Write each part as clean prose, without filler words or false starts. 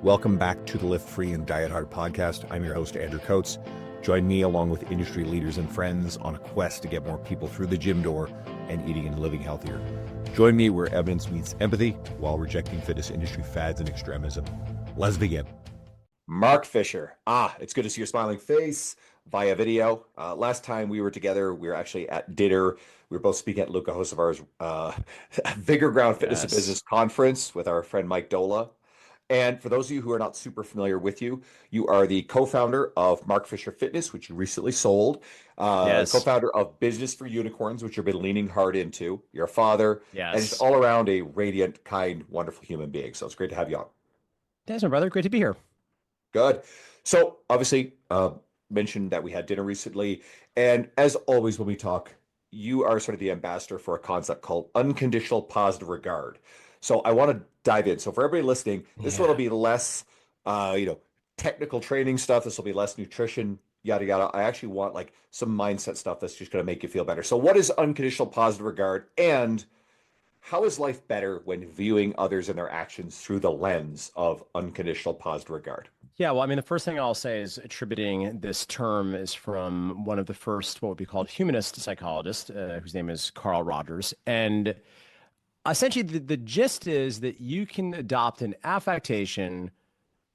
Welcome back to the Lift Free and Diet Hard podcast. I'm your host, Andrew Coates. Join me along with industry leaders and friends on a quest to get more people through the gym door and eating and living healthier. Join me where evidence meets empathy while rejecting fitness industry fads and extremism. Let's begin. Mark Fisher. It's good to see your smiling face via video. Last time we were together, we were actually at dinner. We were both speaking at Luca Hosevar's Vigor Ground Fitness and Business Conference with our friend Mike Dola. And for those of you who are not super familiar with you, you are the co-founder of Mark Fisher Fitness, which you recently sold. Co-founder of Business for Unicorns, which you've been leaning hard into. You're a father. And just all around a radiant, kind, wonderful human being. So it's great to have you on. Thanks, my brother. Great to be here. Good. So obviously, mentioned that we had dinner recently. And as always, when we talk, you are sort of the ambassador for a concept called unconditional positive regard. So I want to dive in. So for everybody listening, this one will be less, technical training stuff. This will be less nutrition, yada, yada. I actually want like some mindset stuff that's just going to make you feel better. So what is unconditional positive regard? And how is life better when viewing others and their actions through the lens of unconditional positive regard? Yeah, well, I mean, the first thing I'll say is attributing this term is from one of the first, what would be called humanist psychologists, whose name is Carl Rogers. And essentially, the gist is that you can adopt an affectation,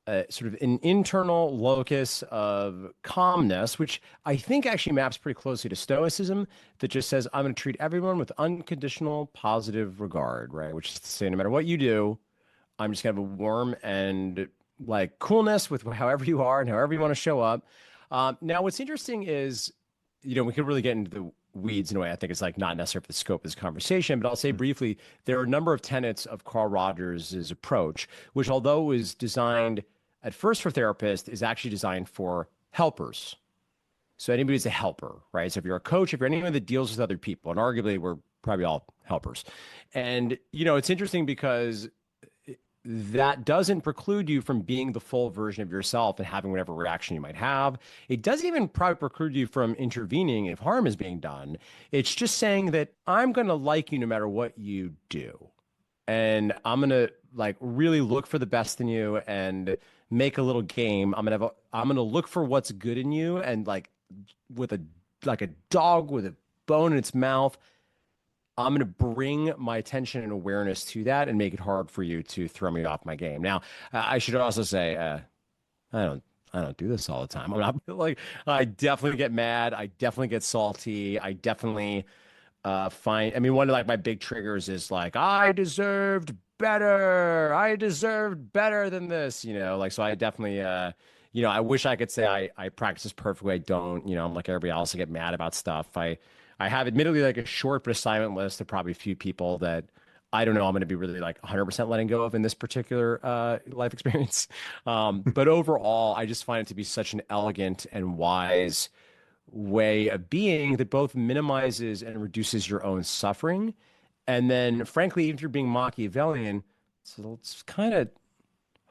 sort of an internal locus of calmness, which I think actually maps pretty closely to Stoicism, that just says, I'm going to treat everyone with unconditional positive regard, right? Which is to say, no matter what you do, I'm just going to have a warm and like coolness with however you are and however you want to show up. Now, what's interesting is, we could really get into the weeds in a way. I think it's like not necessary for the scope of this conversation, but I'll say briefly, there are a number of tenets of Carl Rogers' approach, which although was designed at first for therapists, is actually designed for helpers. So anybody who's a helper, right? So if you're a coach, if you're anyone that deals with other people, and arguably we're probably all helpers. And, it's interesting because that doesn't preclude you from being the full version of yourself and having whatever reaction you might have. It doesn't even probably preclude you from intervening if harm is being done. It's just saying that I'm going to like you no matter what you do. And I'm going to like really look for the best in you and make a little game. I'm going to look for what's good in you, and like a dog with a bone in its mouth, I'm going to bring my attention and awareness to that and make it hard for you to throw me off my game. Now, I should also say, I don't do this all the time. I'm not like, I definitely get mad. I definitely get salty. I definitely one of like my big triggers is like, I deserved better. I deserved better than this, so I definitely, I wish I could say I practice this perfectly. I don't, I'm like everybody else. I get mad about stuff. I have admittedly like a short but assignment list of probably a few people that I don't know I'm going to be really like 100% letting go of in this particular life experience. But overall, I just find it to be such an elegant and wise way of being that both minimizes and reduces your own suffering. And then, frankly, if you're being Machiavellian, it's kind of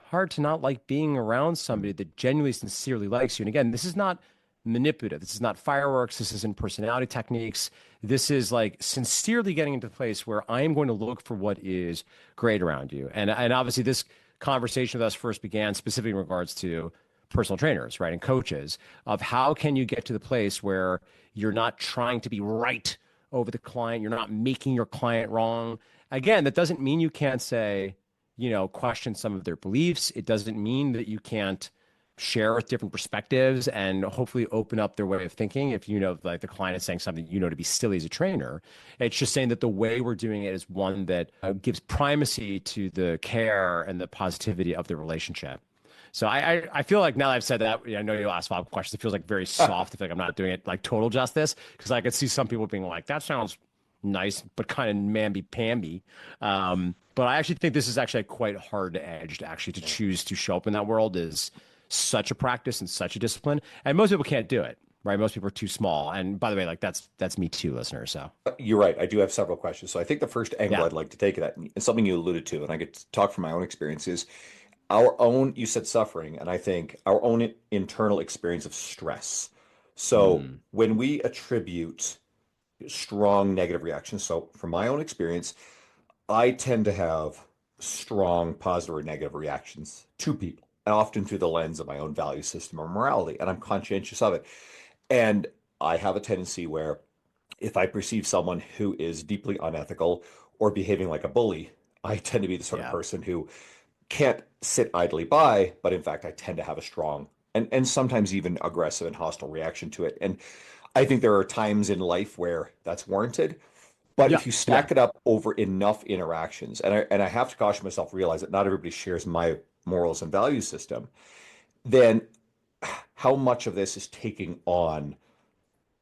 hard to not like being around somebody that genuinely, sincerely likes you. And again, this is not manipulative. This is not fireworks. This isn't personality techniques. This is like sincerely getting into a place where I am going to look for what is great around you. And obviously this conversation with us first began specifically in regards to personal trainers, right? And coaches, of how can you get to the place where you're not trying to be right over the client. You're not making your client wrong. Again, that doesn't mean you can't say, question some of their beliefs. It doesn't mean that you can't share with different perspectives and hopefully open up their way of thinking. If like the client is saying something to be silly as a trainer, it's just saying that the way we're doing it is one that gives primacy to the care and the positivity of the relationship. So I feel like now that I've said that, I know you'll ask follow-up questions. It feels like very soft. I feel like I'm not doing it like total justice, because I could see some people being like, that sounds nice, but kind of mamby-pamby. But I actually think this is actually quite hard-edged actually to choose to show up in that world is such a practice and such a discipline. And most people can't do it, right? Most people are too small. And by the way, like that's me too, listeners. So you're right. I do have several questions. So I think the first angle I'd like to take at, and something you alluded to, and I get to talk from my own experiences, our own, you said suffering, and I think our own internal experience of stress. So when we attribute strong negative reactions, so from my own experience, I tend to have strong positive or negative reactions to people, and often through the lens of my own value system or morality, and I'm conscientious of it. And I have a tendency where if I perceive someone who is deeply unethical or behaving like a bully, I tend to be the sort of Yeah. person who can't sit idly by, but in fact, I tend to have a strong and sometimes even aggressive and hostile reaction to it. And I think there are times in life where that's warranted. But Yeah. if you Yeah. stack it up over enough interactions, and I have to caution myself, realize that not everybody shares my morals and value system, then how much of this is taking on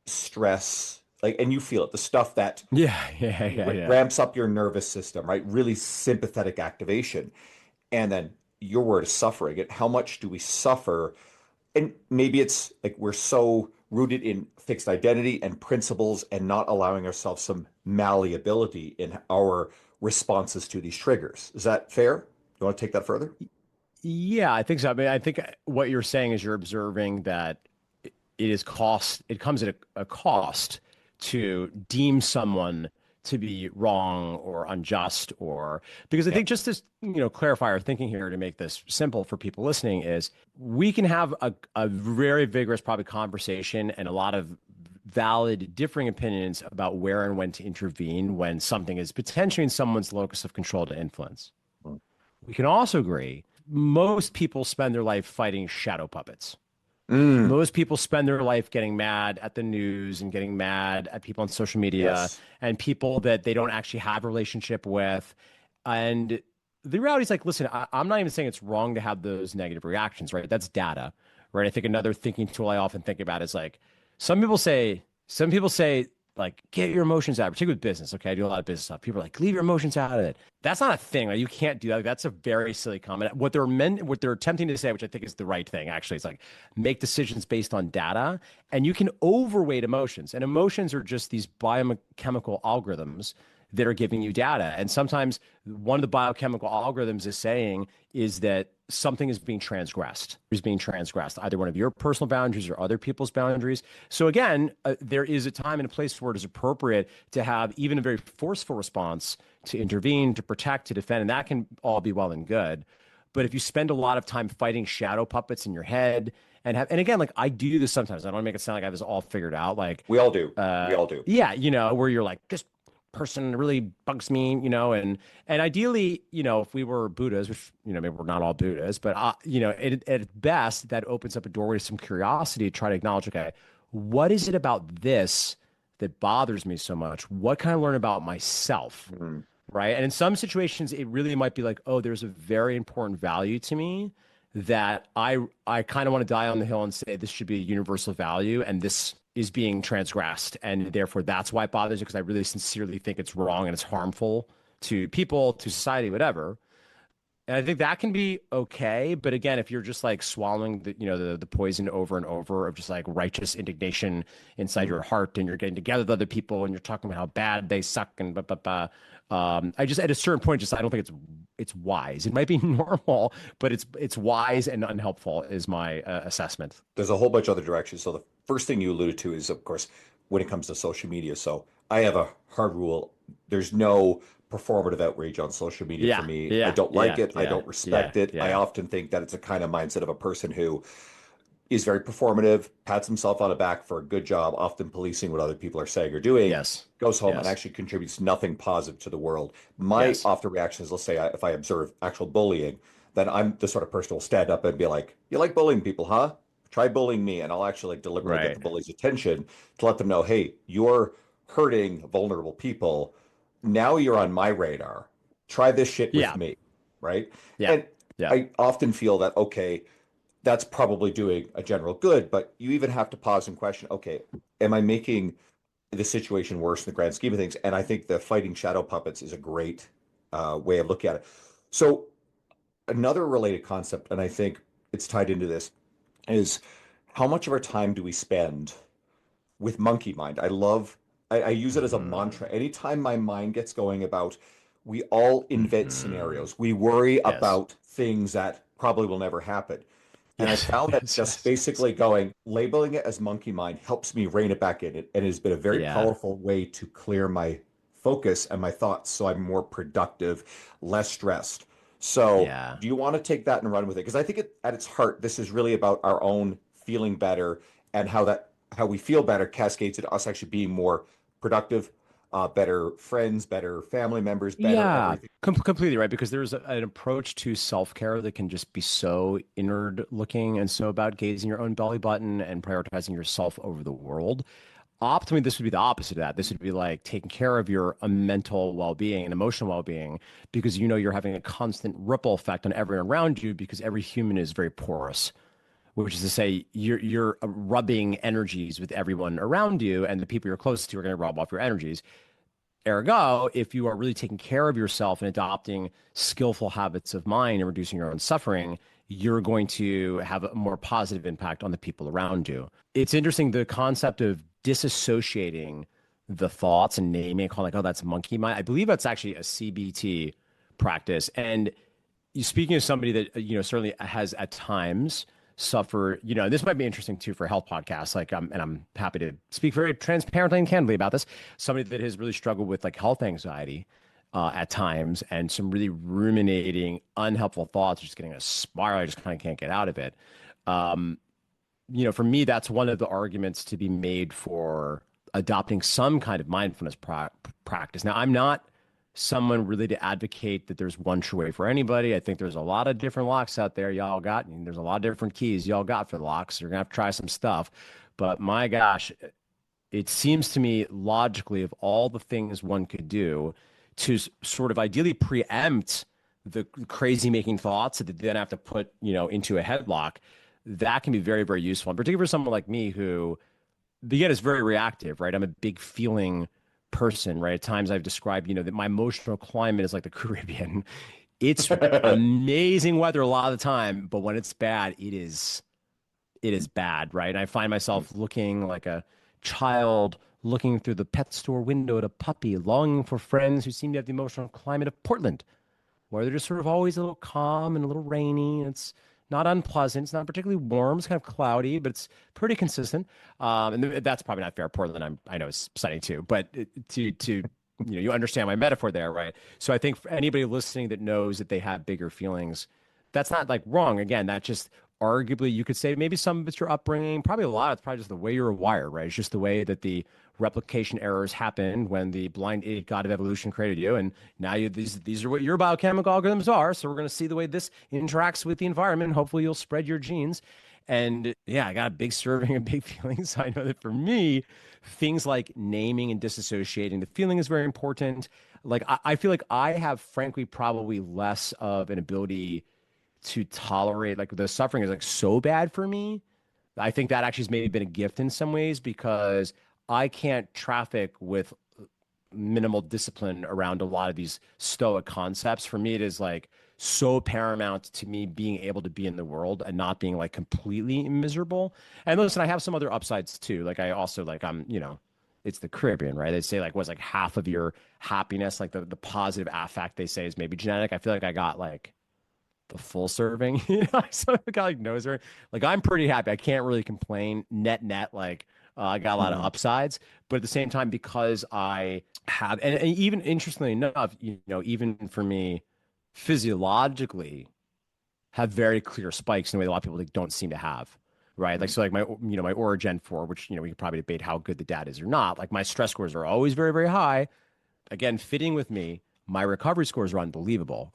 stress, like, and you feel it, the stuff that Yeah. Yeah. Yeah. Yeah. ramps up your nervous system, right? Really sympathetic activation. And then your word is suffering. And how much do we suffer? And maybe it's like we're so rooted in fixed identity and principles and not allowing ourselves some malleability in our responses to these triggers. Is that fair? You want to take that further? Yeah, I think so. I mean, I think what you're saying is you're observing that it comes at a cost to deem someone to be wrong or unjust or because I Yeah. think just to clarify our thinking here to make this simple for people listening is we can have a very vigorous probably conversation and a lot of valid differing opinions about where and when to intervene when something is potentially in someone's locus of control to influence. We can also agree most people spend their life fighting shadow puppets. Mm, Most people spend their life getting mad at the news and getting mad at people on social media yes. and people that they don't actually have a relationship with. And the reality is like, listen, I'm not even saying it's wrong to have those negative reactions, right? That's data, right? I think another thinking tool I often think about is like, some people say, like, get your emotions out, particularly with business. Okay. I do a lot of business stuff. People are like, leave your emotions out of it. That's not a thing. Right? You can't do that. That's a very silly comment. What they're attempting to say, which I think is the right thing, actually, is like make decisions based on data, and you can overweight emotions. And emotions are just these biochemical algorithms that are giving you data. And sometimes one of the biochemical algorithms is saying is that something is being transgressed, either one of your personal boundaries or other people's boundaries. So again, there is a time and a place where it is appropriate to have even a very forceful response to intervene, to protect, to defend, and that can all be well and good. But if you spend a lot of time fighting shadow puppets in your head and again, like I do this sometimes. I don't want to make it sound like I have this all figured out. Like, We all do. We all do. yeah, where you're like, this person really bugs me, and ideally, if we were Buddhas, which, maybe we're not all Buddhas, but, at best, that opens up a doorway to some curiosity to try to acknowledge, okay, what is it about this that bothers me so much? What can I learn about myself? Mm. Right. And in some situations, it really might be like, oh, there's a very important value to me that I kind of want to die on the hill and say this should be a universal value, and this is being transgressed, and therefore that's why it bothers you because I really sincerely think it's wrong and it's harmful to people, to society, whatever. And I think that can be okay, but again, if you're just like swallowing the poison over and over of just like righteous indignation inside your heart, and you're getting together with other people and you're talking about how bad they suck and blah blah blah. I just at a certain point, just I don't think it's wise. It might be normal, but it's wise and unhelpful is my assessment. There's a whole bunch of other directions. So the first thing you alluded to is, of course, when it comes to social media. So I have a hard rule. There's no performative outrage on social media for Yeah, me. I yeah, don't like yeah, it. I yeah, don't yeah, respect it. I yeah. often think that it's a kind of mindset of a person who is very performative, pats himself on the back for a good job, often policing what other people are saying or doing, Yes, goes home and yes, actually contributes nothing positive to the world. My yes. often reaction is, let's say if I observe actual bullying, then I'm the sort of person who will stand up and be like, you like bullying people, huh? Try bullying me. And I'll actually like deliberately get Right. the bully's attention to let them know, hey, you're hurting vulnerable people. Now you're on my radar. Try this shit with Yeah, me. Right. yeah, And yeah. I often feel that, okay, that's probably doing a general good, but you even have to pause and question, okay, am I making the situation worse in the grand scheme of things? And I think the fighting shadow puppets is a great way of looking at it. So another related concept, and I think it's tied into this, is how much of our time do we spend with monkey mind? I use it as a mantra. Mhm. Anytime my mind gets going about, we all invent Mhm. scenarios. We worry Yes. about things that probably will never happen. And I Yes. found that Yes. just Yes. Yes. basically going, labeling it as monkey mind helps me rein it back in. And it has been a very Yeah. powerful way to clear my focus and my thoughts so I'm more productive, less stressed. So Yeah. do you want to take that and run with it? Because I think at its heart, this is really about our own feeling better and how we feel better cascades into us actually being more productive, better friends, better family members, better Yeah, everything. completely right. Because there's an approach to self-care that can just be so inward looking and so about gazing your own belly button and prioritizing yourself over the world. Optimally, this would be the opposite of that. This would be like taking care of your mental well-being and emotional well-being because you know you're having a constant ripple effect on everyone around you because every human is very porous, which is to say you're rubbing energies with everyone around you, and the people you're closest to are going to rub off your energies. Ergo, if you are really taking care of yourself and adopting skillful habits of mind and reducing your own suffering, you're going to have a more positive impact on the people around you. It's interesting the concept of disassociating the thoughts and naming it, calling like, oh, that's monkey mind. I believe that's actually a CBT practice. And you speaking of somebody that certainly has at times suffered, this might be interesting too for a health podcast, like and I'm happy to speak very transparently and candidly about this. Somebody that has really struggled with like health anxiety at times and some really ruminating unhelpful thoughts, just getting a spiral. I just kind of can't get out of it. For me, that's one of the arguments to be made for adopting some kind of mindfulness practice. Now, I'm not someone really to advocate that there's one true way for anybody. I think there's a lot of different locks out there y'all got, and there's a lot of different keys y'all got for the locks. You're gonna have to try some stuff. But my gosh, it seems to me logically of all the things one could do to sort of ideally preempt the crazy making thoughts that they then have to put, into a headlock, that can be very, very useful. And particularly for someone like me who, again, is very reactive, right? I'm a big feeling person, right? At times I've described, that my emotional climate is like the Caribbean. It's amazing weather a lot of the time, but when it's bad, it is bad, right? And I find myself looking like a child looking through the pet store window at a puppy, longing for friends who seem to have the emotional climate of Portland, where they're just sort of always a little calm and a little rainy. It's not unpleasant. It's not particularly warm. It's kind of cloudy, but it's pretty consistent. And that's probably not fair. Portland, I know is sunny too, but you understand my metaphor there, right? So I think for anybody listening that knows that they have bigger feelings, that's not like wrong. Again, that just arguably you could say maybe some of it's your upbringing, probably a lot. It's probably just the way you're wired, right? It's just the way that the replication errors happened when the blind idiot god of evolution created you, and now these are what your biochemical algorithms are. So we're going to see the way this interacts with the environment. And hopefully, you'll spread your genes. And yeah, I got a big serving and big feelings. I know that for me, things like naming and disassociating the feeling is very important. Like I feel like I have, frankly, probably less of an ability to tolerate like the suffering is like so bad for me. I think that actually has maybe been a gift in some ways because I can't traffic with minimal discipline around a lot of these stoic concepts. For me, it is like so paramount to me being able to be in the world and not being like completely miserable. And listen, I have some other upsides too. Like I also like it's the Caribbean, right? They say like what's like half of your happiness, like the positive affect they say is maybe genetic. I feel like I got like the full serving, so I got like nose ring. Like I'm pretty happy. I can't really complain. Net, like I got a lot of upsides, but at the same time, because I have, and even interestingly enough, even for me, physiologically, have very clear spikes in a way that a lot of people like, don't seem to have. Right. Like, so like my Oura Gen 4, which, we can probably debate how good the data is or not. Like my stress scores are always very, very high. Again, fitting with me, my recovery scores are unbelievable.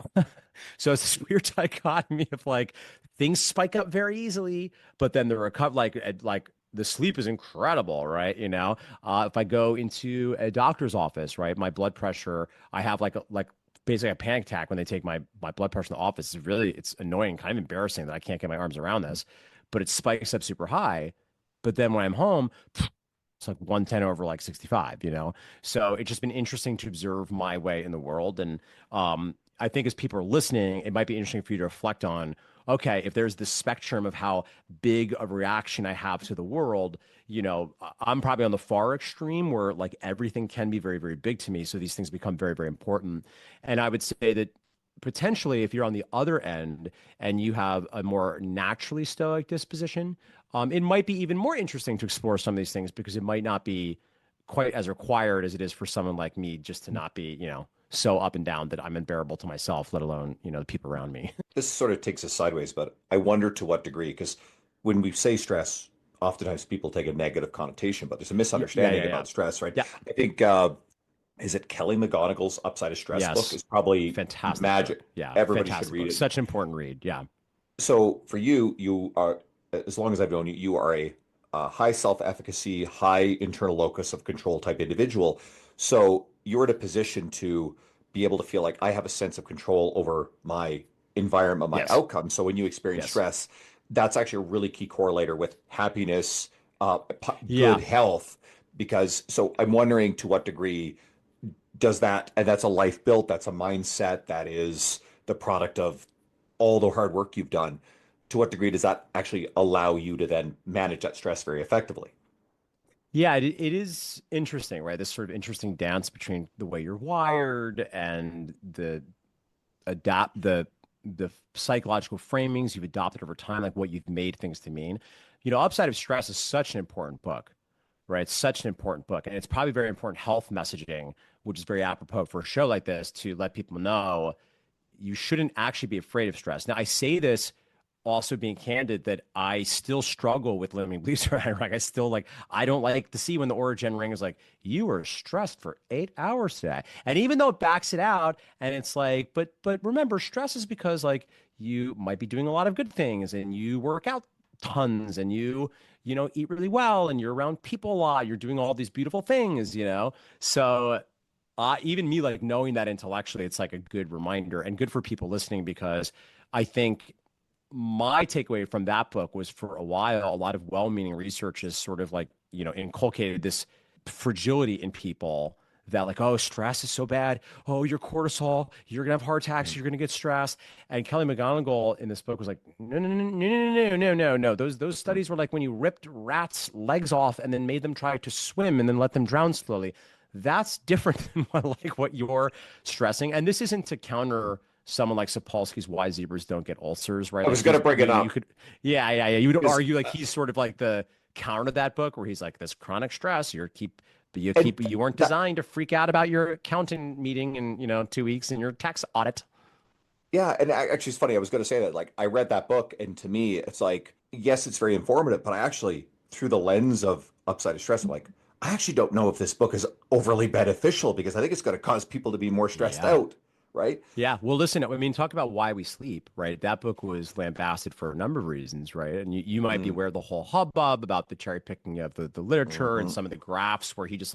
So it's this weird dichotomy of like things spike up very easily, but then the like the sleep is incredible, right? If I go into a doctor's office, right, my blood pressure, I have like basically a panic attack when they take my blood pressure in the office. It's annoying, kind of embarrassing that I can't get my arms around this, but it spikes up super high. But then when I'm home, it's like 110 over like 65. So it's just been interesting to observe my way in the world. And I think as people are listening, it might be interesting for you to reflect on, okay, if there's this spectrum of how big a reaction I have to the world, I'm probably on the far extreme where like everything can be very, very big to me. So these things become very, very important. And I would say that potentially if you're on the other end and you have a more naturally stoic disposition, it might be even more interesting to explore some of these things because it might not be quite as required as it is for someone like me just to not be, so up and down that I'm unbearable to myself, let alone, the people around me. This sort of takes us sideways, but I wonder to what degree, because when we say stress, oftentimes people take a negative connotation, but there's a Yeah, yeah, misunderstanding yeah, yeah. about stress, right? Yeah. I think, is it Kelly McGonigal's Upside of Stress book Yes. is probably Fantastic book. magic. Yeah. Everybody should Fantastic read book. it. Such an important read. Yeah. So for you, you are, as long as I've known you, you are a high self-efficacy, high internal locus of control type individual. So you're in a position to be able to feel like I have a sense of control over my environment, my Yes. outcome. So when you experience Yes. stress, that's actually a really key correlator with happiness, good Yeah. health. Because so I'm wondering to what degree does that, and that's a life built, that's a mindset, that is the product of all the hard work you've done. To what degree does that actually allow you to then manage that stress very effectively? Yeah, it is interesting, right? This sort of interesting dance between the way you're wired and the psychological framings you've adopted over time, like what you've made things to mean. Upside of Stress is such an important book, right? It's such an important book. And it's probably very important health messaging, which is very apropos for a show like this to let people know you shouldn't actually be afraid of stress. Now, I say this also being candid that I still struggle with limiting beliefs around Iraq. I still I don't like to see when the Origin ring is like, you were stressed for 8 hours today. And even though it backs it out and it's like, but remember, stress is because you might be doing a lot of good things and you work out tons and you eat really well and you're around people a lot. You're doing all these beautiful things. So even me knowing that intellectually, it's like a good reminder and good for people listening because I think my takeaway from that book was for a while, a lot of well-meaning research has sort of inculcated this fragility in people that oh, stress is so bad. Oh, your cortisol, you're gonna have heart attacks, you're gonna get stressed. And Kelly McGonigal in this book was like, no, no, no, no, no, no, no, no, no. Those studies were when you ripped rats' legs off and then made them try to swim and then let them drown slowly. That's different than what you're stressing. And this isn't to counter someone like Sapolsky's why zebras don't get ulcers, right? I was going to bring it You up could, yeah, yeah, yeah. You would because, argue he's sort of the counter to that book where he's this chronic stress. and You weren't that, designed to freak out about your accounting meeting in 2 weeks and your tax audit. yeah, and actually, it's funny. I was going to say that, I read that book, and to me, it's like, yes, it's very informative, but I actually, through the lens of Upside of Stress, I'm like, I actually don't know if this book is overly beneficial because I think it's going to cause people to be more stressed Yeah. out, right? Yeah. Well, listen, I mean, talk about why we sleep, right? That book was lambasted for a number of reasons, right? And you might be Mm, aware of the whole hubbub about the cherry picking of the literature and mhm. some of the graphs where he just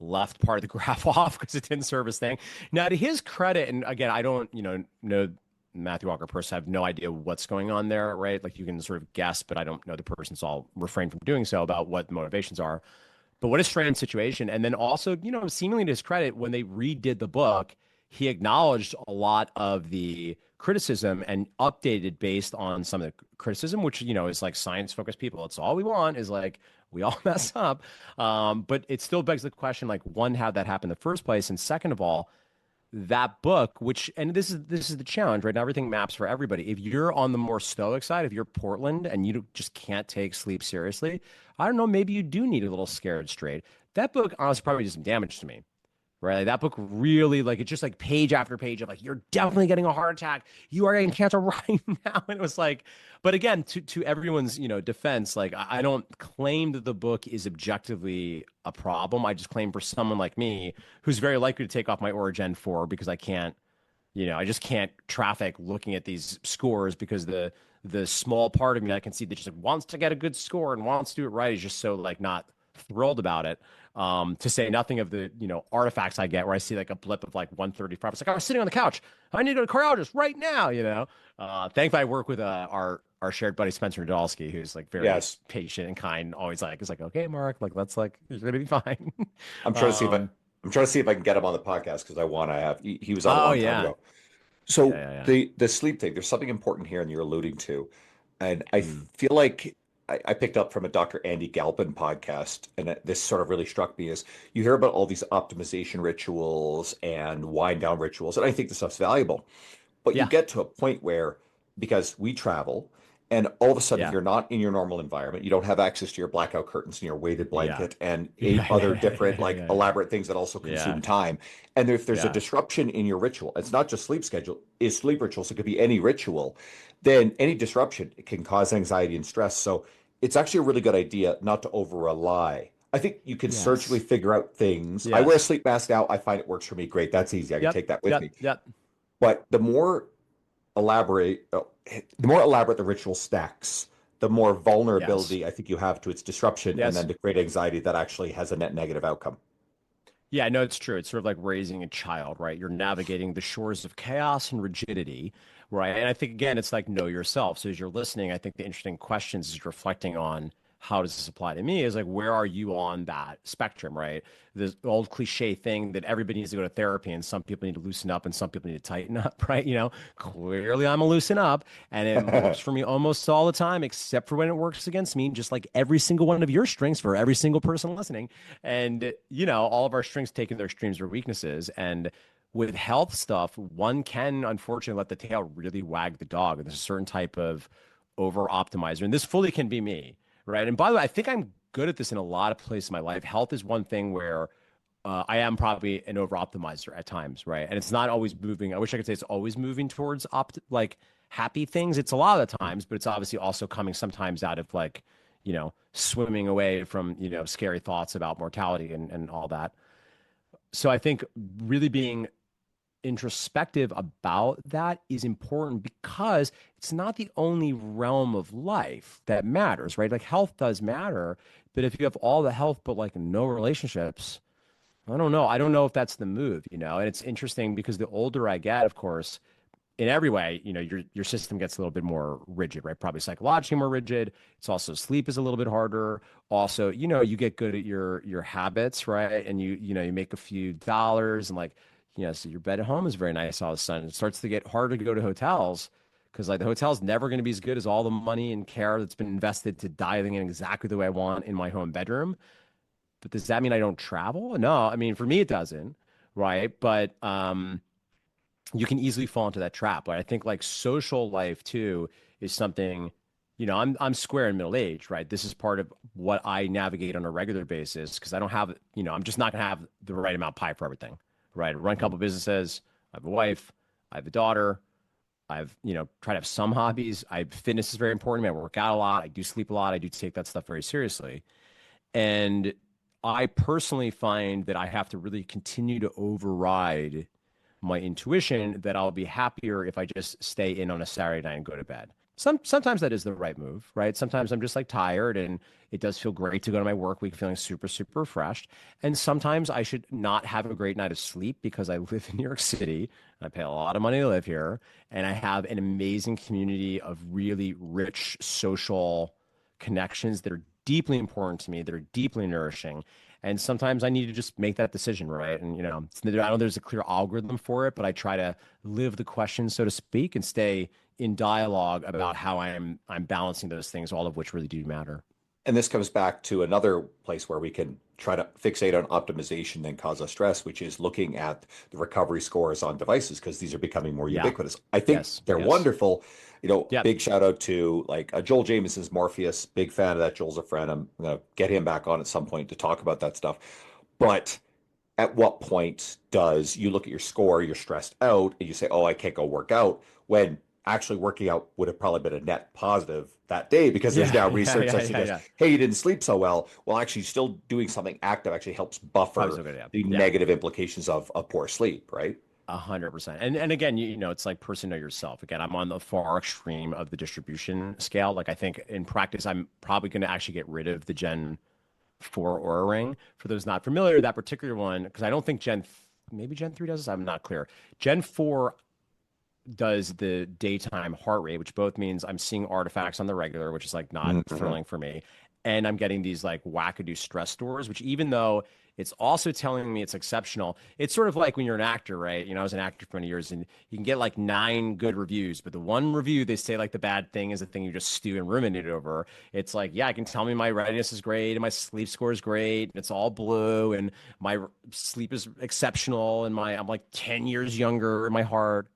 left part of the graph off because it didn't serve his thing. Now, to his credit, and again, I don't, know Matthew Walker person. I have no idea what's going on there, right? You can sort of guess, but I don't know the person, so I'll refrain from doing so about what the motivations are. But what a strange situation. And then also, seemingly to his credit, when they redid the book, he acknowledged a lot of the criticism and updated based on some of the criticism, which, is science focused people. It's all we want is we all mess up. But it still begs the question, one, how'd that happen in the first place? And second of all, that book, which, and this is the challenge, right? Now everything maps for everybody. If you're on the more stoic side, if you're Portland and you just can't take sleep seriously, I don't know, maybe you do need a little scared straight. That book honestly probably did some damage to me, right? That book really, it's just page after page of you're definitely getting a heart attack. You are getting cancer right now. And it was but again, to everyone's, defense, I don't claim that the book is objectively a problem. I just claim for someone like me who's very likely to take off my Origin 4 because I can't, I just can't traffic looking at these scores because the small part of me I can see that just wants to get a good score and wants to do it right is just so not thrilled about it. To say nothing of the artifacts I get where I see a blip of 135. It's I was sitting on the couch. I need to go to a cardiologist right now. Thankfully I work with our shared buddy Spencer Nadolski, who's very Yes, patient and kind. Always is okay, Mark, let's you're gonna be fine. I'm trying to see if um, I'm trying to see if I can get him on the podcast because I want to have. He was on a oh long time yeah, ago. yeah, So yeah, yeah. the sleep thing, there's something important here, and you're alluding to, and I Mm. feel like I picked up from a Dr. Andy Galpin podcast, and this sort of really struck me is you hear about all these optimization rituals and wind down rituals, and I think this stuff's valuable, but you Yeah. get to a point where because we travel And all of a sudden, Yeah. you're not in your normal environment. You don't have access to your blackout curtains and your weighted Yeah. blanket and eight Yeah. other Yeah. different, like Yeah. elaborate things that also Yeah. consume time. And if there's a Yeah. disruption in your ritual, it's not just sleep schedule, it's sleep rituals. It could be any ritual. Then any disruption can cause anxiety and stress. So it's actually a really good idea not to over rely. I think you can surgically Yes. figure out things. I wear a Yes. sleep mask now. I find it works for me great. That's easy. I can Yep. take that with Yep. me. Yep. But elaborate, the more elaborate the ritual stacks, the more Yes. vulnerability I think you have to its disruption, and then Yes. to create anxiety that actually has a net negative outcome. Yeah, no, it's true. It's sort of like raising a child, right? You're navigating the shores of chaos and rigidity, right? And I think, again, it's like know yourself. So as you're listening, I think the interesting questions is reflecting on how does this apply to me is like, where are you on that spectrum, right? The old cliche thing that everybody needs to go to therapy and some people need to loosen up and some people need to tighten up, right? Clearly I'm a loosen up and it works for me almost all the time, except for when it works against me, just like every single one of your strengths for every single person listening. And, all of our strengths taking their streams or weaknesses. And with health stuff, one can unfortunately let the tail really wag the dog. And there's a certain type of over optimizer. And this fully can be me, right? And by the way, I think I'm good at this in a lot of places in my life. Health is one thing where I am probably an over optimizer at times, right? And it's not always moving. I wish I could say it's always moving towards like happy things. It's a lot of the times, but it's obviously also coming sometimes out of like, swimming away from, scary thoughts about mortality and all that. So I think really being introspective about that is important because it's not the only realm of life that matters, right? Like health does matter, but if you have all the health but like no relationships, I don't know. I don't know if that's the move, And it's interesting because the older I get, of course, in every way, your system gets a little bit more rigid, right? Probably psychologically more rigid. It's also sleep is a little bit harder. Also, you get good at your habits, right? And you make a few dollars and like, so your bed at home is very nice all of a sudden. It starts to get harder to go to hotels because like the hotel's never going to be as good as all the money and care that's been invested to dialing in exactly the way I want in my home bedroom. But does that mean I don't travel? No, I mean for me it doesn't, right? But you can easily fall into that trap. But I think like social life too is something, I'm square in middle age, right? This is part of what I navigate on a regular basis because I don't have, I'm just not gonna have the right amount of pie for everything, right? I run a couple of businesses, I have a wife, I have a daughter, I've, try to have some hobbies. Fitness is very important to me. I work out a lot, I do sleep a lot, I do take that stuff very seriously. And I personally find that I have to really continue to override my intuition that I'll be happier if I just stay in on a Saturday night and go to bed. Sometimes that is the right move, right? Sometimes I'm just like tired and it does feel great to go to my work week feeling super, super refreshed. And sometimes I should not have a great night of sleep because I live in New York City. I pay a lot of money to live here. And I have an amazing community of really rich social connections that are deeply important to me, that are deeply nourishing. And sometimes I need to just make that decision, right? And I don't know there's a clear algorithm for it, but I try to live the question, so to speak, and stay in dialogue about how I'm balancing those things, all of which really do matter. And this comes back to another place where we can try to fixate on optimization and cause us stress, which is looking at the recovery scores on devices because these are becoming more Yeah. ubiquitous. I think Yes. they're Yes. wonderful. Yep. Big shout out to like Joel Jamison's Morpheus. Big fan of that. Joel's a friend. I'm gonna get him back on at some point to talk about that stuff. But at what point does you look at your score, you're stressed out, and you say, "Oh, I can't go work out," when actually working out would have probably been a net positive that day because there's Yeah. now Yeah. research Yeah. that Yeah. suggests, Yeah. hey, you didn't sleep so well. Well, actually, still doing something active actually helps Probably buffer so good. Yeah. the Yeah. negative implications of poor sleep, right? 100%. And again, it's like person know yourself. Again, I'm on the far extreme of the distribution scale. Like I think in practice, I'm probably going to actually get rid of the Gen 4 Oura ring. For those not familiar, that particular one, because I don't think maybe Gen 3 does this. I'm not clear. Gen 4 does the daytime heart rate, which both means I'm seeing artifacts on the regular, which is like not Mhm. thrilling for me. And I'm getting these like wackadoo stress scores, which even though it's also telling me it's exceptional, it's sort of like when you're an actor, right? I was an actor for many years and you can get like 9 good reviews, but the one review they say like the bad thing is the thing you just stew and ruminate over. It's like, yeah, I can tell me my readiness is great and my sleep score is great and it's all blue and my sleep is exceptional and I'm like 10 years younger in my heart.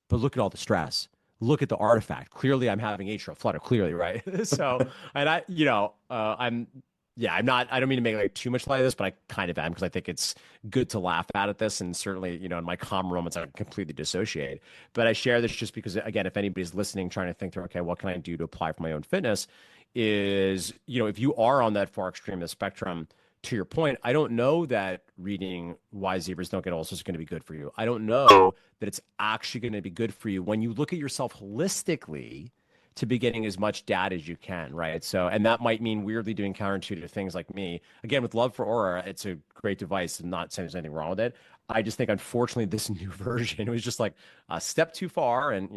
But look at all the stress. look at the artifact. Clearly, I'm having atrial flutter. Clearly, right? So, and I'm not. I don't mean to make like too much light of this, but I kind of am because I think it's good to laugh at this, and certainly, in my calm moments, I completely dissociate. But I share this just because, again, if anybody's listening, trying to think through, okay, what can I do to apply for my own fitness? Is if you are on that far extreme of the spectrum, to your point, I don't know that reading Why Zebras Don't Get Ulcers is going to be good for you. I don't know that it's actually going to be good for you when you look at yourself holistically to be getting as much data as you can, right? So, and that might mean weirdly doing counterintuitive things like me. Again, with love for Oura, it's a great device. I'm not saying there's anything wrong with it. I just think, unfortunately, this new version was just like a step too far, and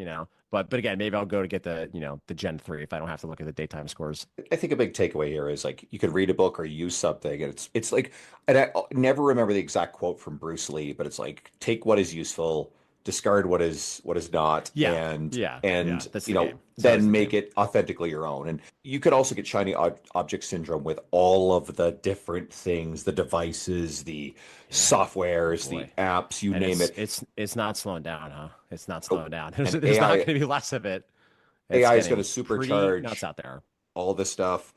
but again, maybe I'll go to get the Gen 3 if I don't have to look at the daytime scores. I think a big takeaway here is like you could read a book or use something, and it's like, and I never remember the exact quote from Bruce Lee, but it's like take what is useful, discard what is not, Yeah, and yeah, yeah. and That's you the know game. It's always then the make game. it authentically your own. And you could also get shiny object syndrome with all of the different things, the devices, the Yeah. Oh softwares, the boy. apps, you And name it's it. it's it's not slowing down, huh? It's not Oh, slowing down. and There's not AI going to be less of it. It's AI is going getting to pretty nuts supercharge out there. all this stuff.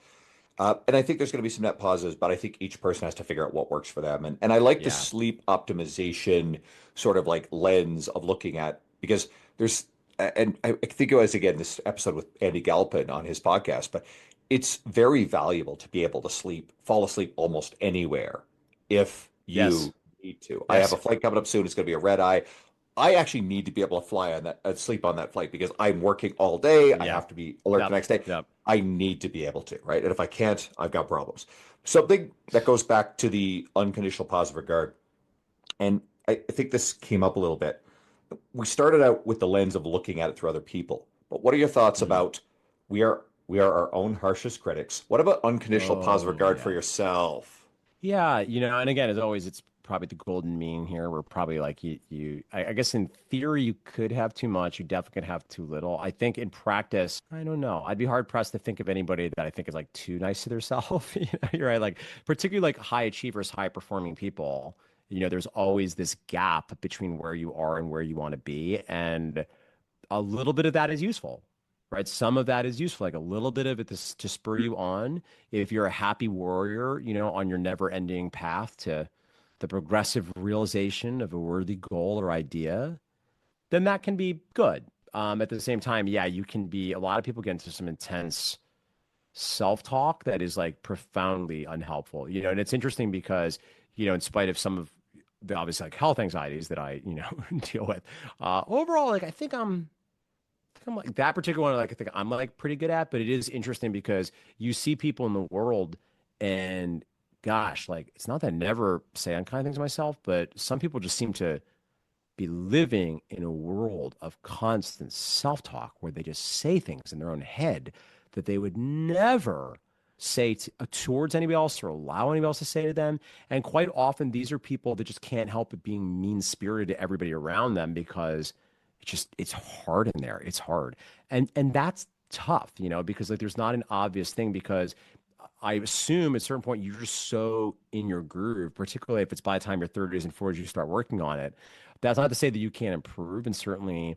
And I think there's going to be some net positives, but I think each person has to figure out what works for them. And I like the Yeah. sleep optimization sort of like lens of looking at, because there's, and I think it was again this episode with Andy Galpin on his podcast, but it's very valuable to be able to fall asleep almost anywhere if Yes. you need to. I have a Yes. flight coming up soon. It's going to be a red eye. I actually need to be able to fly on that, sleep on that flight because I'm working all day. I Yeah. have to be alert the Yep. next day. Yep. I need to be able to, right? And if I can't, I've got problems. Something that goes back to the unconditional positive regard, and I think this came up a little bit. We started out with the lens of looking at it through other people, but what are your thoughts Mhm. about we are our own harshest critics? What about unconditional positive Oh regard for yeah. yourself? Yeah, and again, as always, it's probably the golden mean here. We're probably like I guess in theory you could have too much, you definitely could have too little. I think in practice, I don't know. I'd be hard pressed to think of anybody that I think is like too nice to themselves. You're right. Like particularly like high achievers, high performing people. There's always this gap between where you are and where you want to be, and a little bit of that is useful, right? Some of that is useful, like a little bit of it to spur you on. If you're a happy warrior, on your never ending path to the progressive realization of a worthy goal or idea, then that can be good. At the same time, yeah, a lot of people get into some intense self talk that is like profoundly unhelpful, and it's interesting because, in spite of some of the obvious like health anxieties that I, deal with, overall, like I'm like that particular one, like I think I'm like pretty good at, but it is interesting because you see people in the world and gosh, like it's not that I never say unkind things to myself, but some people just seem to be living in a world of constant self-talk where they just say things in their own head that they would never say towards anybody else or allow anybody else to say to them. And quite often, these are people that just can't help it being mean-spirited to everybody around them because it's hard in there. It's hard, and that's tough, because like there's not an obvious thing because I assume at a certain point you're just so in your groove, particularly if it's by the time your 30s and 40s you start working on it. That's not to say that you can't improve, and certainly,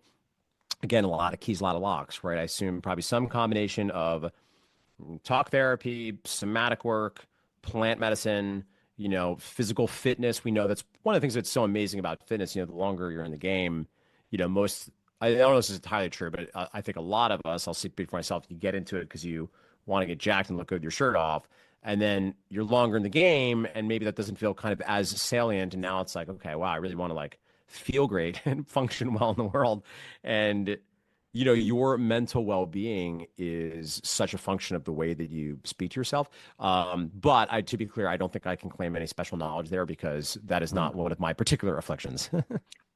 again, a lot of keys, a lot of locks, right? I assume probably some combination of talk therapy, somatic work, plant medicine, physical fitness. We know that's one of the things that's so amazing about fitness. The longer you're in the game, most, I don't know if this is entirely true, but I think a lot of us, I'll speak for myself, you get into it because you want to get jacked and look good with your shirt off. And then you're longer in the game, and maybe that doesn't feel kind of as salient. And now it's like, okay, wow, I really want to like feel great and function well in the world. And your mental well-being is such a function of the way that you speak to yourself. But to be clear, I don't think I can claim any special knowledge there because that is Hmm. not one of my particular afflictions.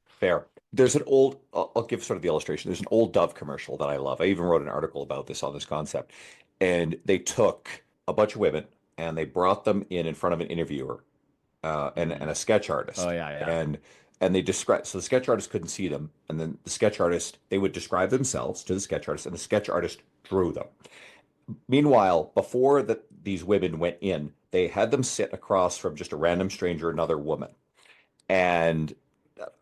Fair. There's an old, I'll give sort of the illustration. There's an old Dove commercial that I love. I even wrote an article about this on this concept. And they took a bunch of women and they brought them in front of an interviewer Mhm. and a sketch Oh artist. yeah, yeah. And they describe, so the sketch artist couldn't see them. And then the sketch artist, they would describe themselves to the sketch artist and the sketch artist drew them. Meanwhile, before these women went in, they had them sit across from just a random stranger, another woman. And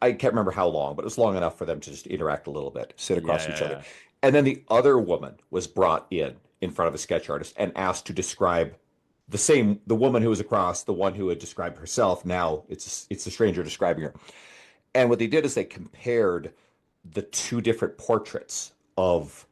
I can't remember how long, but it was long enough for them to just interact a little bit, sit Yeah, across each yeah, other. yeah. And then the other woman was brought in front of a sketch artist and asked to describe the woman who was across, the one who had described herself. Now it's the stranger describing her. And what they did is they compared the two different portraits of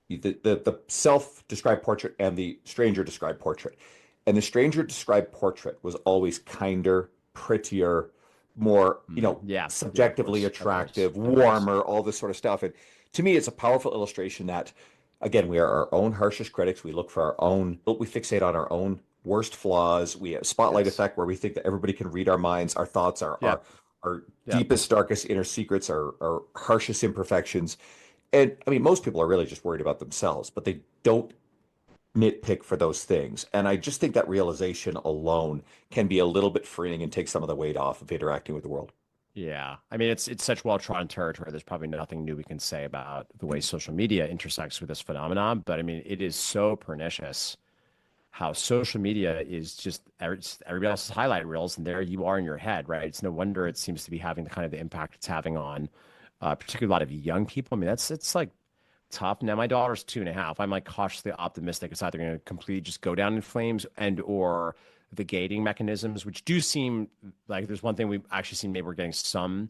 the self-described portrait and the stranger described portrait. And the stranger described portrait was always kinder, prettier, more, Yeah, yeah, of subjectively course, of course, attractive, of course. warmer, all this sort of stuff. And to me, it's a powerful illustration that, again, we are our own harshest critics. We look for our own, we fixate on our own worst flaws. We have spotlight Yes. effect where we think that everybody can read our minds, our thoughts, Yep. our Yep. deepest, darkest inner secrets, our harshest imperfections. And I mean, most people are really just worried about themselves, but they don't nitpick for those things. And I just think that realization alone can be a little bit freeing and take some of the weight off of interacting with the world. Yeah. I mean, it's such well-trodden territory. There's probably nothing new we can say about the way social media intersects with this phenomenon. But I mean, it is so pernicious how social media is just everybody else's highlight reels, and there you are in your head, right? It's no wonder it seems to be having the kind of the impact it's having on, particularly a lot of young people. I mean, it's like tough. Now my daughter's 2.5. I'm like cautiously optimistic. It's either going to completely just go down in flames and or the gating mechanisms, which do seem like there's one thing we've actually seen maybe we're getting some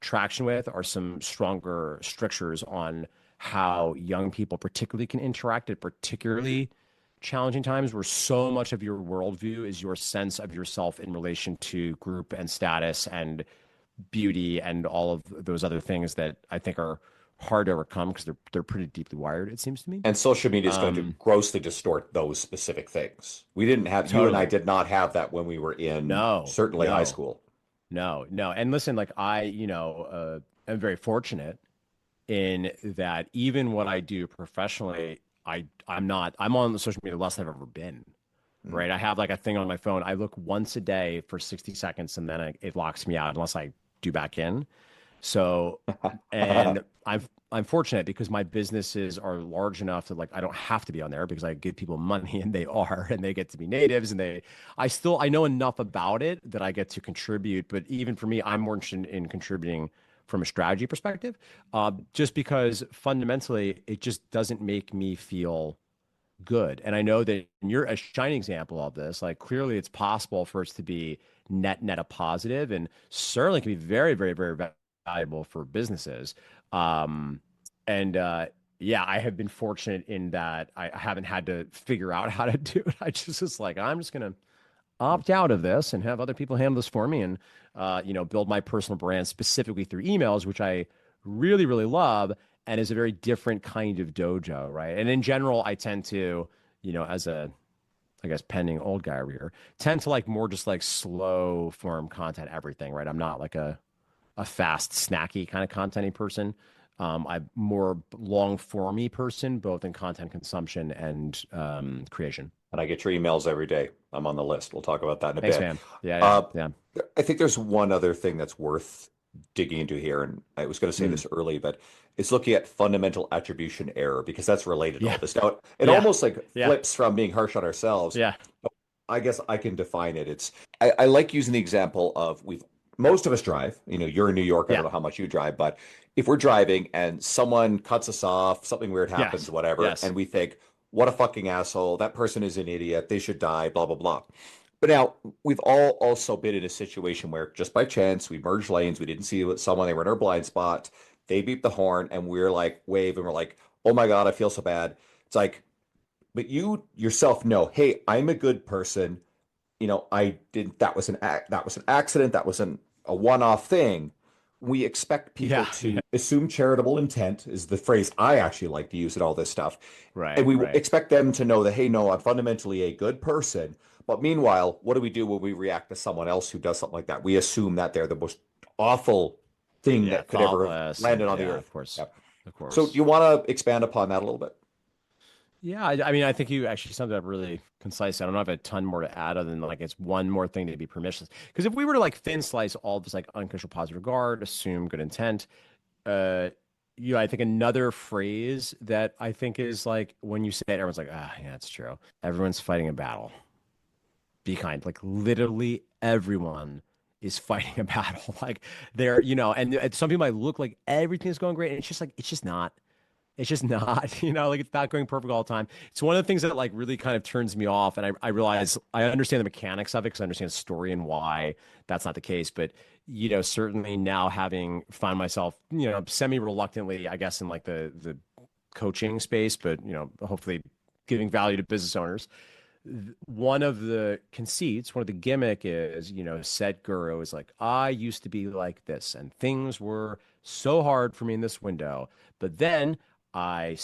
traction with are some stronger strictures on how young people particularly can interact at particularly challenging times where so much of your worldview is your sense of yourself in relation to group and status and beauty and all of those other things that I think are hard to overcome because they're pretty deeply wired, it seems to me. And social media is going to Um, grossly distort those specific things. We didn't have, you and I totally. did not have that when we were in No, certainly high no, school. no, no. And listen, like am very fortunate in that even what I do professionally, I'm on the social media less than I've ever been. Mm. Right. I have like a thing on my phone. I look once a day for 60 seconds and then it locks me out unless I do back in. So, and I'm fortunate because my businesses are large enough that like I don't have to be on there because I give people money and they are and they get to be natives and I know enough about it that I get to contribute. But even for me, I'm more interested in contributing from a strategy perspective, just because fundamentally it just doesn't make me feel good. And I know that you're a shining example of this. Like clearly it's possible for us to be net a positive and certainly can be very, very, very valuable for businesses. Um, and yeah, I have been fortunate in that I haven't had to figure out how to do it. I just was like, I'm just gonna opt out of this and have other people handle this for me and build my personal brand specifically through emails, which I really, really love and is a very different kind of dojo, right? And in general, I tend to, as a I guess pending old guy over here, tend to like more just like slow form content, everything, right? I'm not like a fast, snacky kind of contenty person. I'm more long formy person, both in content consumption and creation. And I get your emails every day. I'm on the list. We'll talk about that in a Thanks, bit. man. Yeah, yeah, Uh, yeah. I think there's one other thing that's worth digging into here, and I was going to say Mm. this early, but it's looking at fundamental attribution error because that's related to all Yeah, this. Now, it yeah, almost like yeah, flips from being harsh on ourselves. yeah, I guess I can define it. I like using the example of most of us drive. You're in New York. I don't yeah. know how much you drive, but if we're driving and someone cuts us off, something weird happens, Yes, whatever, yes. and we think, what a fucking asshole. That person is an idiot. They should die, blah, blah, blah. But now we've all also been in a situation where just by chance we merged lanes, we didn't see someone, they were in our blind spot, they beep the horn, and we're like wave and we're like, oh my God, I feel so bad. It's like, but you yourself know, hey, I'm a good person. I didn't, that was an accident, that wasn't a one-off thing. We expect people Yeah, yeah. to assume charitable intent is the phrase I actually like to use in all this stuff. And Right, we right. expect them to know that, hey, no, I'm fundamentally a good person. But meanwhile, what do we do when we react to someone else who does something like that? We assume that they're the most awful thing Yeah, that could ever have thoughtless landed and on the yeah, earth. Yeah. of So do course. you want to expand upon that a little bit? Yeah, I mean, I think you actually summed it up really concise. I don't have a ton more to add other than like it's one more thing to be permissionless. Because if we were to like thin slice all this like unconditional positive regard, assume good intent, uh, I think another phrase that I think is like when you say it, everyone's like, ah, yeah, it's true. Everyone's fighting a battle. Be kind. Like literally everyone is fighting a battle. Like they're, and some people might look like everything's going great. And it's just like, it's just not. It's just not, like it's not going perfect all the time. It's one of the things that like really kind of turns me off. And I realize I understand the mechanics of it because I understand the story and why that's not the case. But, certainly now having found myself, semi-reluctantly, I guess, in like the coaching space, but, hopefully giving value to business owners. One of the conceits, one of the gimmick is, said guru is like, I used to be like this and things were so hard for me in this window. But then I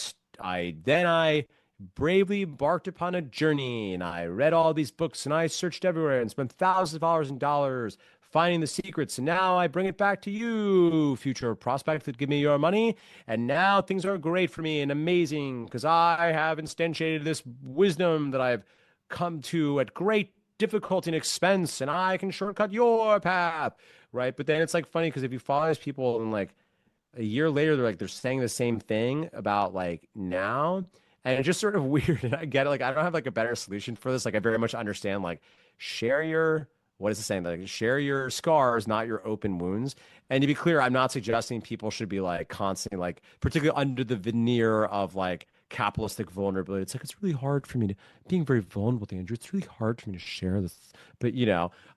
bravely embarked upon a journey and I read all these books and I searched everywhere and spent thousands of dollars finding the secrets. And now I bring it back to you, future prospect that give me your money. And now things are great for me and amazing because I have instantiated this wisdom that I've come to at great difficulty and expense and I can shortcut your path. Right. But then it's like funny because if you follow these people and like, a year later, they're saying the same thing about like now. And it's just sort of weird. And I get it. Like, I don't have like a better solution for this. Like, I very much understand, like, what is it saying? Like, share your scars, not your open wounds. And to be clear, I'm not suggesting people should be like constantly, like, particularly under the veneer of like capitalistic vulnerability. It's like, it's really hard for me to, being very vulnerable, Andrew. It's really hard for me to share this. But,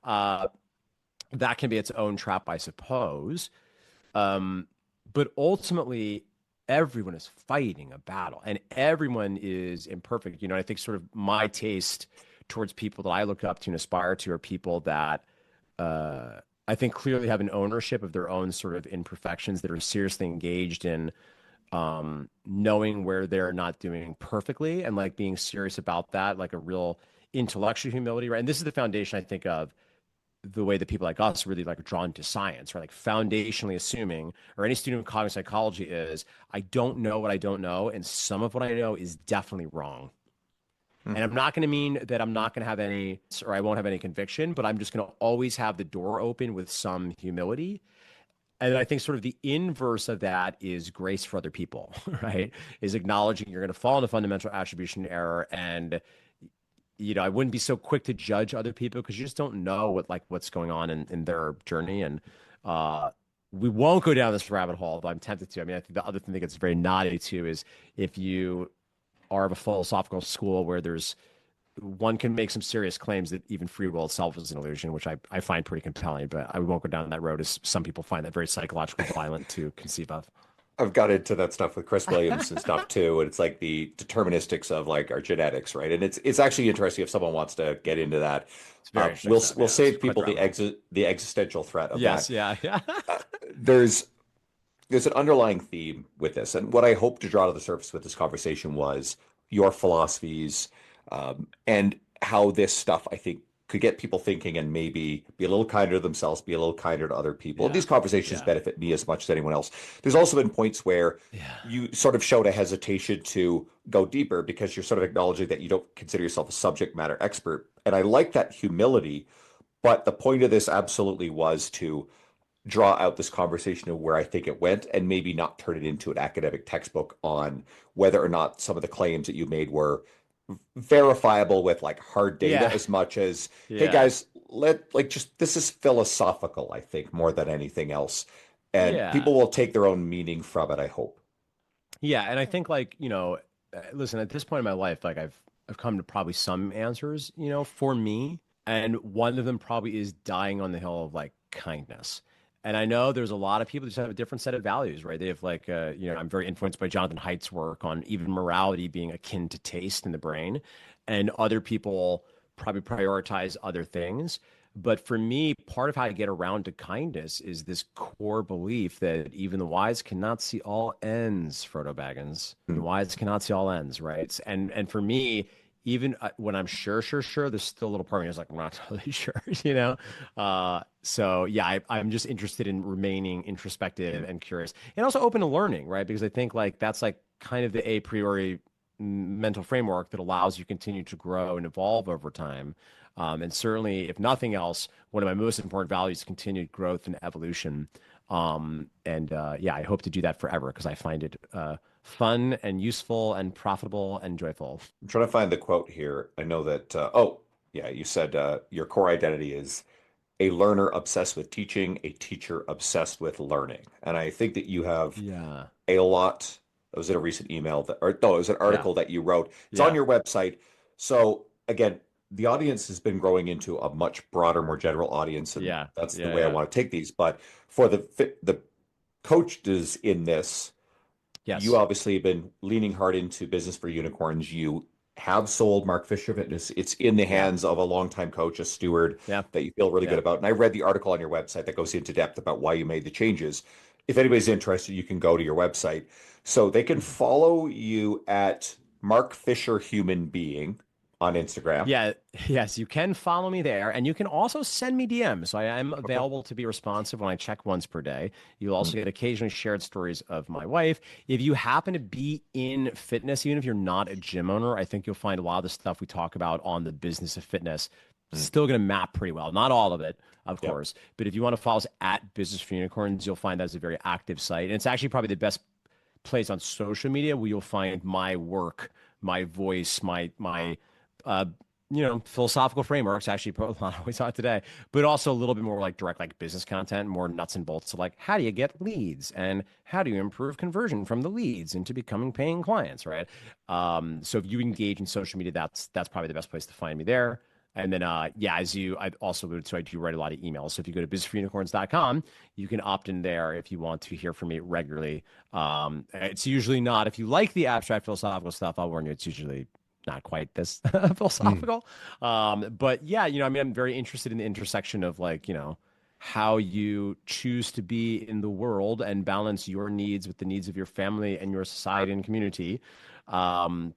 that can be its own trap, I suppose. But ultimately, everyone is fighting a battle and everyone is imperfect. I think sort of my taste towards people that I look up to and aspire to are people that I think clearly have an ownership of their own sort of imperfections, that are seriously engaged in knowing where they're not doing perfectly and like being serious about that, like a real intellectual humility, right? And this is the foundation, I think, of the way that people like us really like are drawn to science, right? Like foundationally assuming, or any student of cognitive psychology is, I don't know what I don't know, and some of what I know is definitely wrong. And I'm not going to mean that I'm not going to have any, or I won't have any conviction, but I'm just going to always have the door open with some humility. And I think sort of the inverse of that is grace for other people, right? Is acknowledging you're going to fall into fundamental attribution error and I wouldn't be so quick to judge other people because you just don't know what's going on in their journey. And we won't go down this rabbit hole, but I'm tempted to. I mean, I think the other thing that gets very naughty too is if you are of a philosophical school where one can make some serious claims that even free will itself is an illusion, which I find pretty compelling, but I won't go down that road as some people find that very psychologically violent to conceive of. I've got into that stuff with Chris Williams and stuff too, and it's like the deterministics of like our genetics, right? And it's actually interesting if someone wants to get into that. It's very We'll save people the existential threat of yes, that. Yeah. There's an underlying theme with this, and what I hope to draw to the surface with this conversation was your philosophies, and how this stuff I think could get people thinking and maybe be a little kinder to themselves, be a little kinder to other people. These conversations benefit me as much as anyone else. There's also been points where you sort of showed a hesitation to go deeper because you're sort of acknowledging that you don't consider yourself a subject matter expert. And I like that humility, but the point of this absolutely was to draw out this conversation of where I think it went and maybe not turn it into an academic textbook on whether or not some of the claims that you made were verifiable with like hard data as much as, hey guys, this is philosophical, I think, more than anything else. And people will take their own meaning from it, I hope. Yeah. And I think listen, at this point in my life, like I've come to probably some answers, for me. And one of them probably is dying on the hill of like kindness. And I know there's a lot of people that just have a different set of values, right? They have I'm very influenced by Jonathan Haidt's work on even morality being akin to taste in the brain. And other people probably prioritize other things. But for me, part of how to get around to kindness is this core belief that even the wise cannot see all ends, Frodo Baggins. The wise cannot see all ends, right? And for me, even when I'm sure, there's still a little part of me that's like, I'm not totally sure, So yeah, I'm just interested in remaining introspective and curious and also open to learning, right? Because I think like that's like kind of the a priori mental framework that allows you to continue to grow and evolve over time. And certainly, if nothing else, one of my most important values is continued growth and evolution. I hope to do that forever because I find it fun and useful and profitable and joyful. I'm trying to find the quote here. I know that, you said your core identity is a learner obsessed with teaching, a teacher obsessed with learning. And I think that you have Yeah. a lot. It was in a recent email that, or no, it was an Yeah. article that you wrote. It's on Yeah. your website. So again, the audience has been growing into a much broader, more general audience, and Yeah. that's the Yeah. way I Yeah. want to take these. But for the coaches in this, you Yes. obviously have been leaning hard into business for unicorns. You have sold Mark Fisher Fitness. It's in the Yeah. hands of a longtime coach, a steward Yeah. that you feel really good Yeah. about. And I read the article on your website that goes into depth about why you made the changes. If anybody's interested, you can go to your website. So they can follow you at Mark Fisher Human Being on Instagram. Yeah, yes, you can follow me there, and you can also send me DMs. So I am Okay. available to be responsive when I check once per day. You'll Mm. also get occasionally shared stories of my wife. If you happen to be in fitness, even if you're not a gym owner, I think you'll find a lot of the stuff we talk about on the business of fitness Mm. still going to map pretty well. Not all of it, of Yep. course, but if you want to follow us at Business for Unicorns, you'll find that's a very active site, and it's actually probably the best place on social media where you'll find my work, my voice, my uh, philosophical frameworks, actually put a lot of we saw it today, but also a little bit more like direct, like business content, more nuts and bolts of like, how do you get leads and how do you improve conversion from the leads into becoming paying clients, right? So if you engage in social media, that's probably the best place to find me there. And then, yeah, I also alluded to, I do write a lot of emails. So if you go to businessforunicorns.com, you can opt in there if you want to hear from me regularly. It's usually not, if you like the abstract philosophical stuff, I'll warn you, it's usually not quite this Mm. philosophical. But yeah, I mean, I'm very interested in the intersection of like, how you choose to be in the world and balance your needs with the needs of your family and your society and community. Um,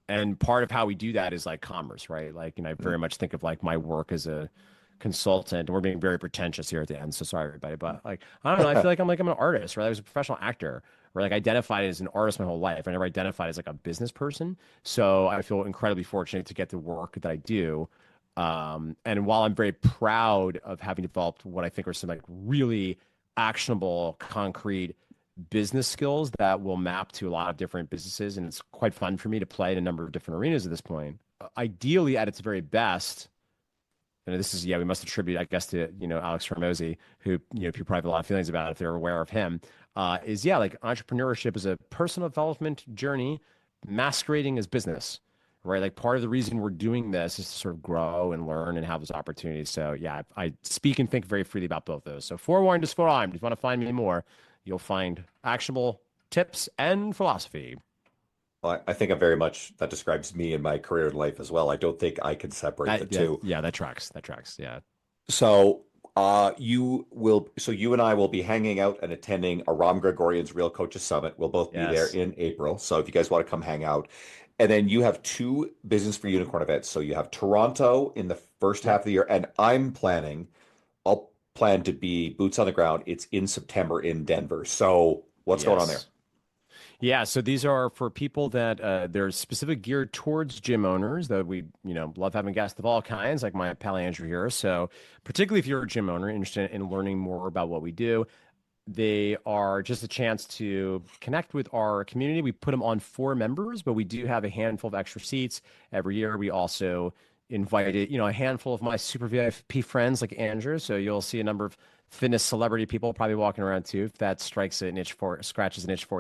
and part of how we do that is like commerce, right? Like, I Mm. very much think of like my work as a consultant. We're being very pretentious here at the end, so sorry everybody, but like, I don't know, I feel like I'm an artist, right? I was a professional actor, or like identified as an artist my whole life. I never identified as like a business person. So I feel incredibly fortunate to get the work that I do. And while I'm very proud of having developed what I think are some like really actionable, concrete business skills that will map to a lot of different businesses, and it's quite fun for me to play in a number of different arenas at this point. Ideally, at its very best, and this is, yeah, we must attribute, I guess, to Alex Hormozy, who people probably have a lot of feelings about if they're aware of him. Is yeah, like entrepreneurship is a personal development journey masquerading as business, right? Like part of the reason we're doing this is to sort of grow and learn and have those opportunities. So yeah, I speak and think very freely about both those. So forewarned is forearmed. If you want to find me more, you'll find actionable tips and philosophy. Well, I think I'm very much that describes me and my career in life as well. I don't think I can separate the Yeah, two. yeah, that tracks. That tracks. Yeah. So you and I will be hanging out and attending a Ram Gregorian's Real Coaches Summit. We'll both be there Yes. in April. So if you guys want to come hang out. And then you have two Business for Unicorn events. So you have Toronto in the first half Yep. of the year, and I'll plan to be boots on the ground. It's in September in Denver. So what's going on there? Yes. Yeah, so these are for people that they're specific geared towards gym owners that we, love having guests of all kinds, like my pal Andrew here. So particularly if you're a gym owner interested in learning more about what we do, they are just a chance to connect with our community. We put them on for members, but we do have a handful of extra seats every year. We also invited, a handful of my super VIP friends like Andrew. So you'll see a number of fitness celebrity people probably walking around too, if that scratches an itch for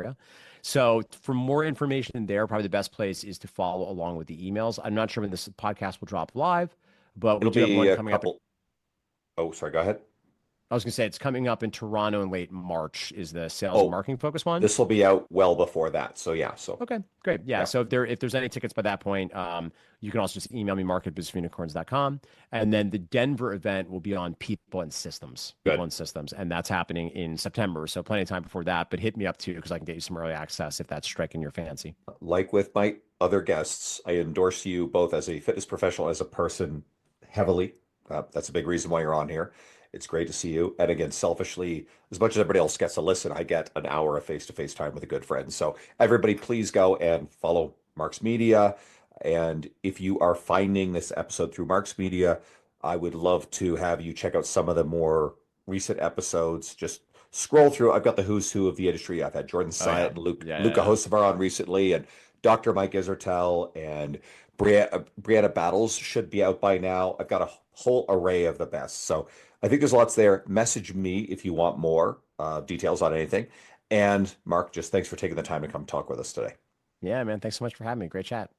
you. So for more information there, probably the best place is to follow along with the emails. I'm not sure when this podcast will drop live, but we It'll do have be one a coming up. couple. Oh, sorry, go ahead. I was going to say it's coming up in Toronto in late March is the sales and Oh, marketing focus one. this will be out well before that. So yeah, Okay, great. Yeah. yeah. So if there's any tickets by that point, you can also just email me, mark@businessunicorns.com. And then the Denver event will be on people and systems, Good. and that's happening in September. So plenty of time before that, but hit me up too, because I can get you some early access if that's striking your fancy. Like with my other guests, I endorse you both as a fitness professional, as a person heavily. That's a big reason why you're on here. It's great to see you. And again, selfishly, as much as everybody else gets to listen, I get an hour of face-to-face time with a good friend. So everybody, please go and follow Mark's Media. And if you are finding this episode through Mark's Media, I would love to have you check out some of the more recent episodes. Just scroll through. I've got the who's who of the industry. I've had Jordan Oh yeah. Syatt and Yeah. Luca Hocevar on recently, and Dr. Mike Isertel, and Brianna Battles should be out by now. I've got a whole array of the best. So I think there's lots there. Message me if you want more details on anything. And Mark, just thanks for taking the time to come talk with us today. Yeah, man. Thanks so much for having me. Great chat.